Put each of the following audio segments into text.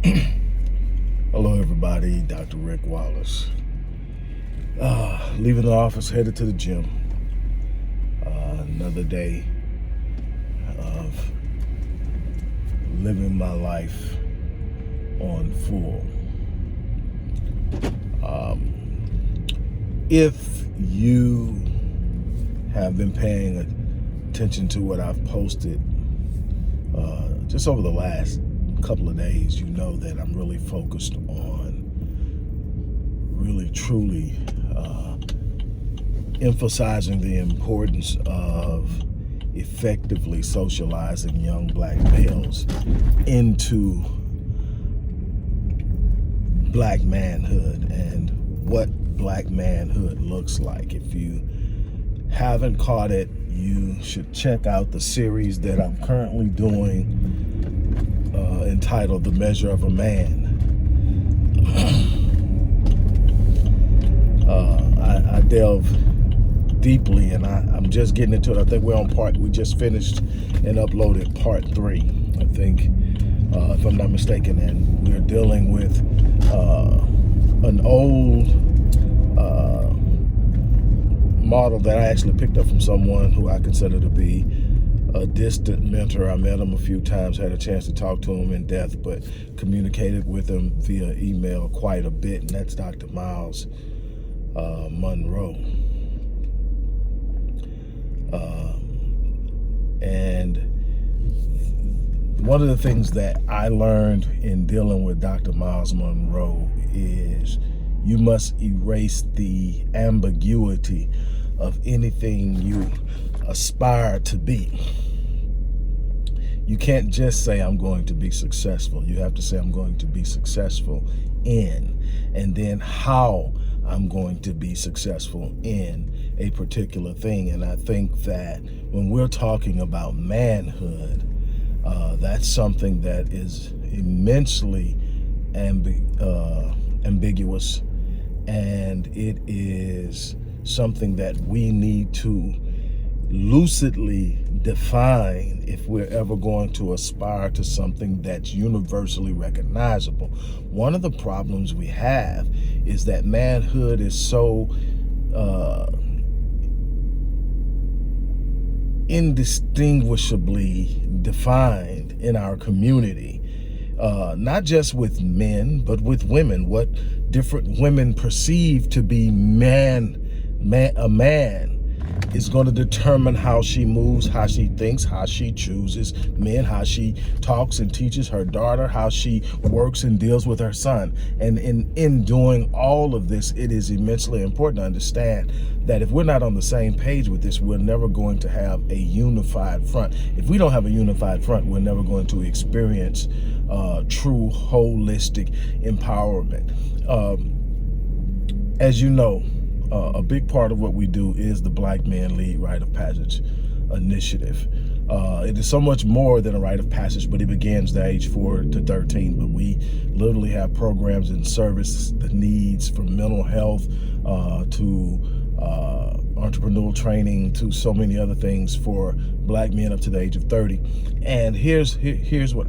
Hello everybody, Dr. Rick Wallace. Leaving the office, headed to the gym. Another day of living my life on full. If you have been paying attention to what I've posted just over the last couple of days, you know that I'm really focused on really truly emphasizing the importance of effectively socializing young black males into black manhood and what black manhood looks like. If you haven't caught it, you should check out the series that I'm currently doing entitled The Measure of a Man. I delve deeply, and I'm just getting into it. I think we just finished and uploaded part 3, I think, if I'm not mistaken, and we're dealing with an old model that I actually picked up from someone who I consider to be a distant mentor. I met him a few times, had a chance to talk to him in depth, but communicated with him via email quite a bit, and that's Dr. Miles Monroe. And one of the things that I learned in dealing with Dr. Miles Monroe is you must erase the ambiguity of anything you aspire to be. You can't just say, I'm going to be successful. You have to say, I'm going to be successful in, and then how I'm going to be successful in a particular thing. And I think that when we're talking about manhood, that's something that is immensely ambiguous, and it is something that we need to lucidly define if we're ever going to aspire to something that's universally recognizable. One of the problems we have is that manhood is so indistinguishably defined in our community, not just with men, but with women. What different women perceive to be a man is going to determine how she moves, how she thinks, how she chooses men, how she talks and teaches her daughter, how she works and deals with her son. And in doing all of this, it is immensely important to understand that if we're not on the same page with this, we're never going to have a unified front. If we don't have a unified front, we're never going to experience true holistic empowerment. As you know, a big part of what we do is the Black Men Lead Rite of Passage initiative. It is so much more than a rite of passage, but it begins at age 4 to 13. But we literally have programs and service the needs from mental health to entrepreneurial training to so many other things for black men up to the age of 30. And here's what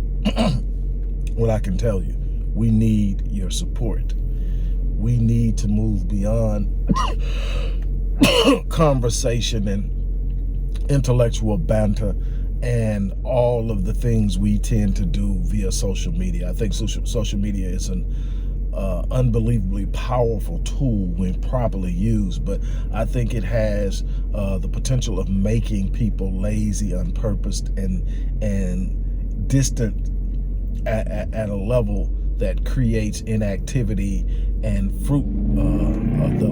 what I can tell you. We need your support. We need to move beyond conversation and intellectual banter and all of the things we tend to do via social media. I think social media is an unbelievably powerful tool when properly used, but I think it has the potential of making people lazy, unpurposed, and distant at a level that creates inactivity and the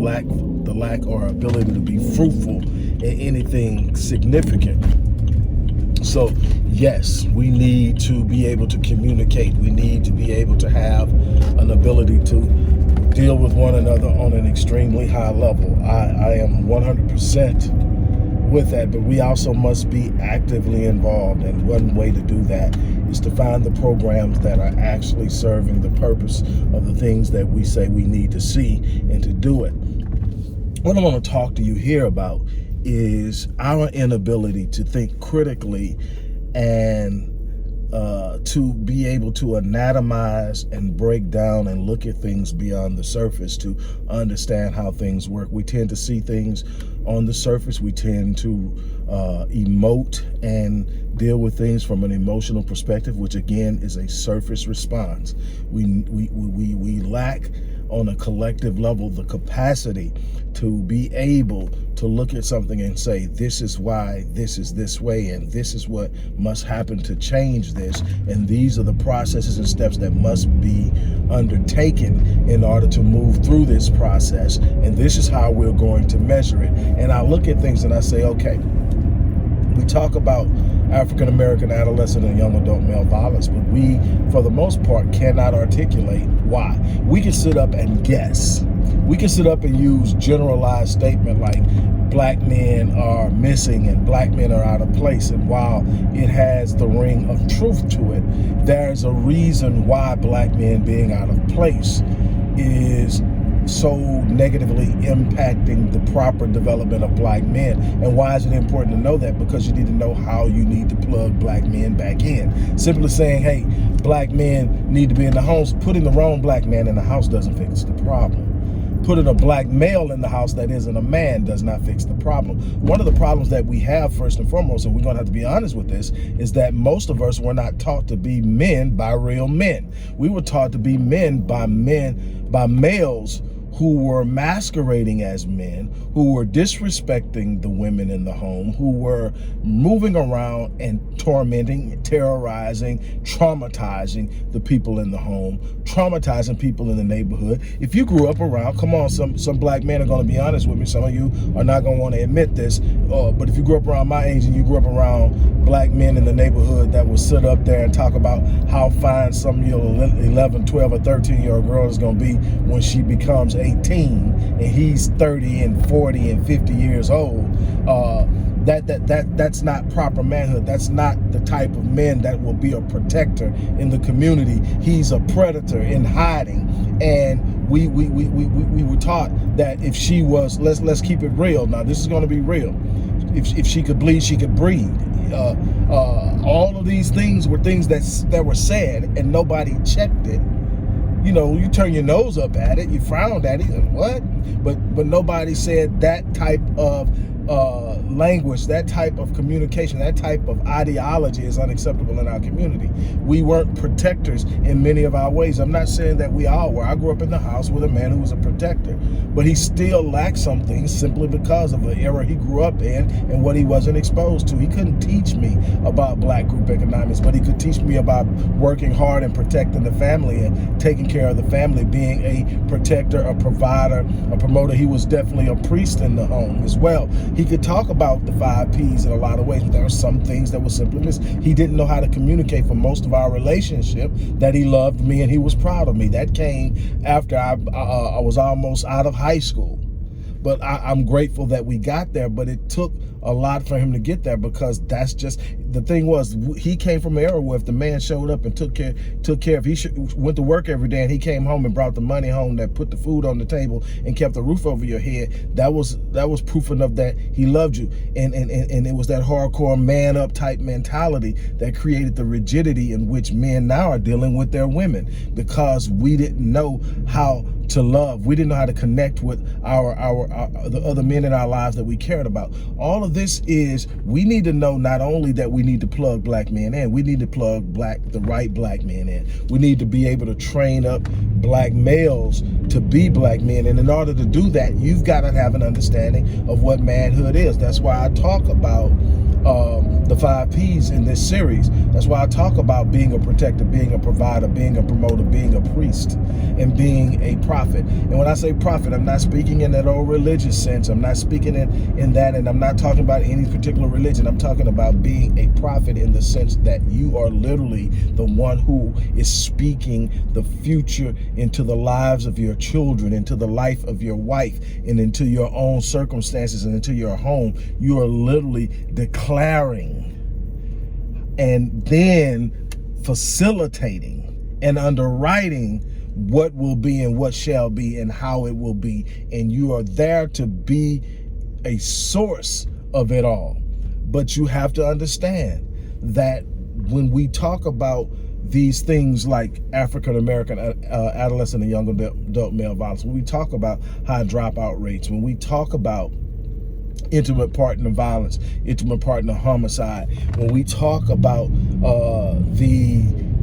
lack or ability to be fruitful in anything significant. So yes, we need to be able to communicate. We need to be able to have an ability to deal with one another on an extremely high level. I am 100% with that, but we also must be actively involved, and one way to do that is to find the programs that are actually serving the purpose of the things that we say we need to see and to do it. What I want to talk to you here about is our inability to think critically and to be able to anatomize and break down and look at things beyond the surface, to understand how things work. We tend to see things on the surface. We tend to emote and deal with things from an emotional perspective, which again is a surface response. We lack on a collective level the capacity to be able to look at something and say, this is why this is this way, and this is what must happen to change this, and these are the processes and steps that must be undertaken in order to move through this process, and this is how we're going to measure it. And I look at things and I say, okay, we talk about African American adolescent and young adult male violence, but we, for the most part, cannot articulate why. We can sit up and guess. We can sit up and use generalized statement like black men are missing and black men are out of place. And while it has the ring of truth to it, there's a reason why black men being out of place is so negatively impacting the proper development of black men. And why is it important to know that? Because you need to know how you need to plug black men back in. Simply saying, hey, black men need to be in the house, putting the wrong black man in the house doesn't fix the problem. Putting a black male in the house that isn't a man does not fix the problem. One of the problems that we have, first and foremost, and we're going to have to be honest with this, is that most of us were not taught to be men by real men. We were taught to be men, by males who were masquerading as men, who were disrespecting the women in the home, who were moving around and tormenting, terrorizing, traumatizing the people in the home, traumatizing people in the neighborhood. If you grew up around, come on, some black men are going to be honest with me. Some of you are not going to want to admit this, but if you grew up around my age and you grew up around black men in the neighborhood that would sit up there and talk about how fine some 11, 12, or 13-year-old girl is going to be when she becomes 18 and he's 30 and 40 and 50 years old, that's not proper manhood. That's not the type of man that will be a protector in the community. He's a predator in hiding. And we were taught that if she was, let's keep it real. Now this is going to be real. If she could bleed, she could breed. All of these things were things that were said and nobody checked it. You know, you turn your nose up at it, you frowned at it, and what? But nobody said that type of language, that type of communication, that type of ideology is unacceptable in our community. We weren't protectors in many of our ways. I'm not saying that we all were. I grew up in the house with a man who was a protector, but he still lacked some things simply because of the era he grew up in and what he wasn't exposed to. He couldn't teach me about black group economics, but he could teach me about working hard and protecting the family and taking care of the family, being a protector, a provider, a promoter. He was definitely a priest in the home as well. He could talk about the 5 Ps in a lot of ways, but there are some things that were simply missed. He didn't know how to communicate for most of our relationship that he loved me and he was proud of me. That came after I was almost out of high school. But I'm grateful that we got there, but it took a lot for him to get there, because that's just, the thing was, he came from an era where if the man showed up and took care of, went to work every day and he came home and brought the money home that put the food on the table and kept the roof over your head, that was proof enough that he loved you. And it was that hardcore man up type mentality that created the rigidity in which men now are dealing with their women, because we didn't know how to love. We didn't know how to connect with the other men in our lives that we cared about. All of this is, we need to know not only that we need to plug black men in, we need to plug the right black men in. We need to be able to train up black males to be black men. And in order to do that, you've got to have an understanding of what manhood is. That's why I talk about the 5 Ps in this series. That's why I talk about being a protector, being a provider, being a promoter, being a priest, and being a prophet. And when I say prophet, I'm not speaking in that old religious sense. I'm not speaking in that, and I'm not talking about any particular religion. I'm talking about being a prophet in the sense that you are literally the one who is speaking the future into the lives of your children, into the life of your wife, and into your own circumstances and into your home. You are literally declaring and then facilitating and underwriting what will be and what shall be and how it will be. And you are there to be a source of it all. But you have to understand that when we talk about these things like African American adolescent and young adult male violence, when we talk about high dropout rates, when we talk about intimate partner violence, intimate partner homicide, when we talk about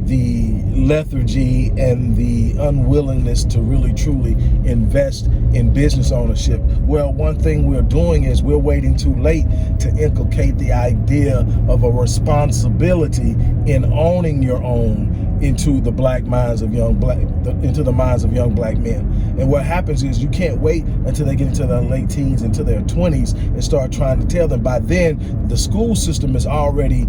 the lethargy and the unwillingness to really truly invest in business ownership, well, one thing we're doing is we're waiting too late to inculcate the idea of a responsibility in owning your own into the minds of young black men. And what happens is you can't wait until they get into their late teens, into their 20s, and start trying to tell them. By then, the school system has already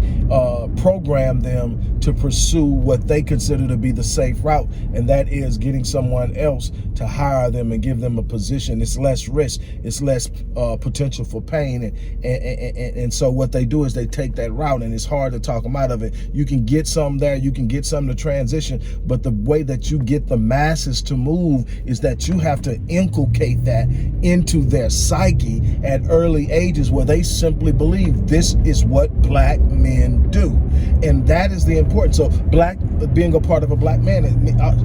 programmed them to pursue what they consider to be the safe route, and that is getting someone else to hire them and give them a position. It's less risk, it's less potential for pain, and so what they do is they take that route, and it's hard to talk them out of it. You can get some there, you can get some to transition, but the way that you get the masses to move is that you have to inculcate that into their psyche at early ages, where they simply believe this is what black men do. And that is the importance. So being a part of a black man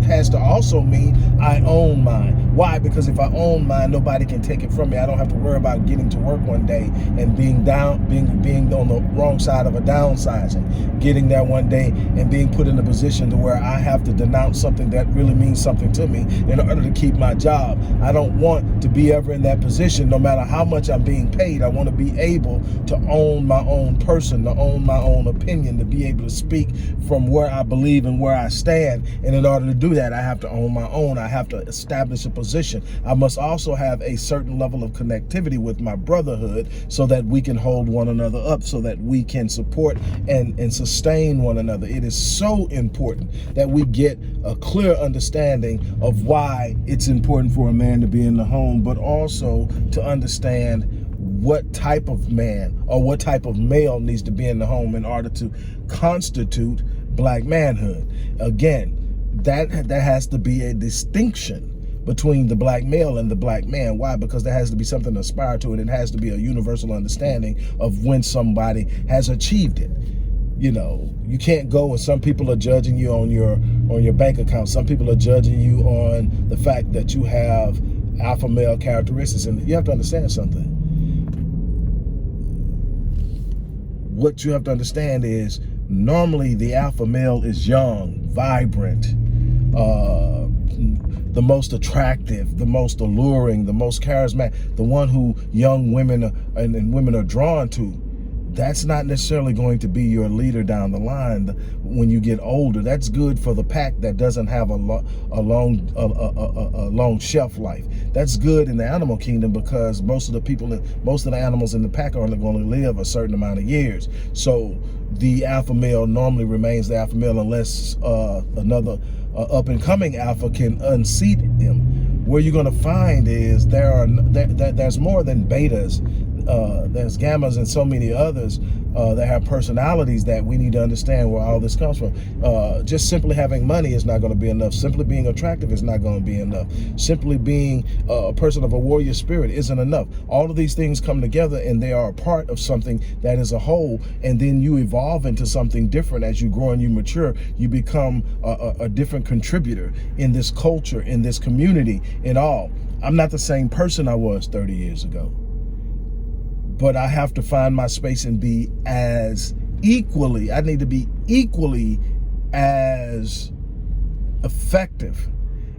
has to also mean I own mine. Why? Because if I own mine, nobody can take it from me. I don't have to worry about getting to work one day and being on the wrong side of a downsizing, getting there one day and being put in a position to where I have to denounce something that really means something to me in order to keep my job. I don't want to be ever in that position, no matter how much I'm being paid. I want to be able to own my own person, to own my own opinion, to be able to speak from where I believe and where I stand. And in order to do that, I have to own my own. I have to establish a position. I must also have a certain level of connectivity with my brotherhood so that we can hold one another up, so that we can support and sustain one another. It is so important that we get a clear understanding of why it's important for a man to be in the home, but also to understand what type of man or what type of male needs to be in the home in order to constitute black manhood. Again, that has to be a distinction between the black male and the black man. Why? Because there has to be something to aspire to, and it has to be a universal understanding of when somebody has achieved it. You know, you can't go and some people are judging you on your bank account. Some people are judging you on the fact that you have alpha male characteristics, and you have to understand something. What you have to understand is normally the alpha male is young, vibrant, the most attractive, the most alluring, the most charismatic, the one who young women and women are drawn to. That's not necessarily going to be your leader down the line when you get older. That's good for the pack that doesn't have a long shelf life. That's good in the animal kingdom because most of the animals in the pack are only going to live a certain amount of years. So the alpha male normally remains the alpha male unless another up and coming alpha can unseat him. Where you're going to find is there's more than betas. There's gammas and so many others that have personalities that we need to understand where all this comes from. Just simply having money is not going to be enough. Simply being attractive is not going to be enough. Simply being a person of a warrior spirit isn't enough. All of these things come together and they are a part of something that is a whole, and then you evolve into something different as you grow and you mature. You become a different contributor in this culture, in this community, in all. I'm not the same person I was 30 years ago. But I have to find my space and be as equally, I need to be equally as effective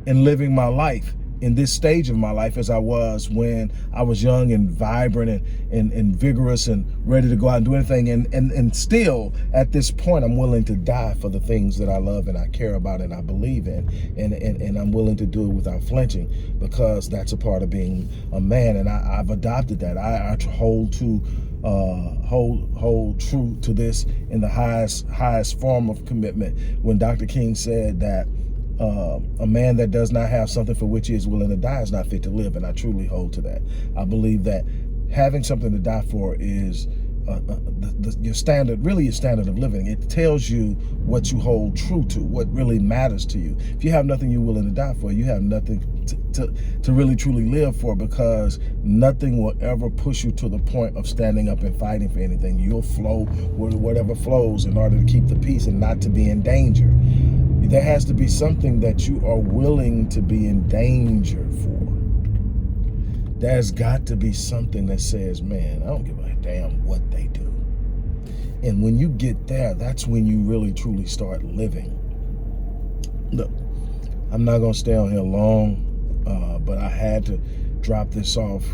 in living my life in this stage of my life as I was when I was young and vibrant and vigorous and ready to go out and do anything. And still at this point, I'm willing to die for the things that I love and I care about and I believe in. And I'm willing to do it without flinching because that's a part of being a man. And I've adopted that. I hold true to this in the highest form of commitment. When Dr. King said that a man that does not have something for which he is willing to die is not fit to live, and I truly hold to that. I believe that having something to die for is your standard, really your standard of living. It tells you what you hold true to, what really matters to you. If you have nothing you're willing to die for, you have nothing to really truly live for, because nothing will ever push you to the point of standing up and fighting for anything. You'll flow with whatever flows in order to keep the peace and not to be in danger. There has to be something that you are willing to be in danger for. There's got to be something that says, man, I don't give a damn what they do. And when you get there, that's when you really truly start living. Look, I'm not going to stay on here long, but I had to drop this off.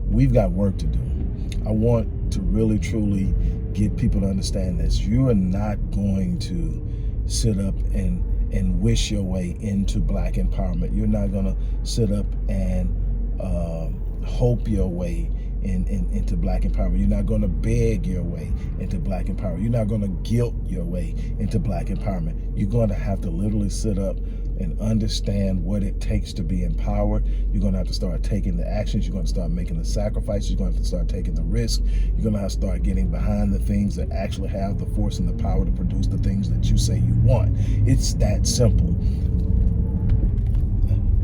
We've got work to do. I want to really truly get people to understand this. You are not going to sit up and wish your way into Black empowerment. You're not going to sit up and hope your way into Black empowerment. You're not going to beg your way into Black empowerment. You're not going to guilt your way into Black empowerment. You're going to have to literally sit up and understand what it takes to be empowered. You're going to have to start taking the actions. You're going to start making the sacrifices. You're going to have to start taking the risk. You're going to have to start getting behind the things that actually have the force and the power to produce the things that you say you want. It's that simple.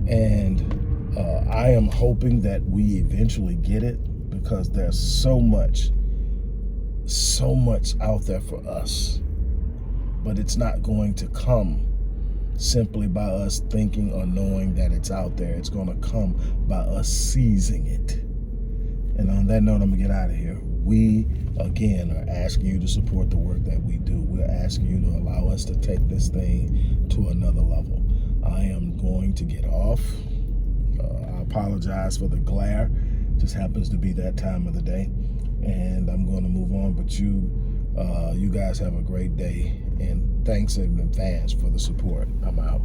And I am hoping that we eventually get it, because there's so much out there for us. But it's not going to come simply by us thinking or knowing that it's out there. It's going to come by us seizing it. And on that note, I'm going to get out of here. We, again, are asking you to support the work that we do. We're asking you to allow us to take this thing to another level. I am going to get off. I apologize for the glare. Just happens to be that time of the day. And I'm going to move on. But you guys have a great day. And thanks in advance for the support. I'm out.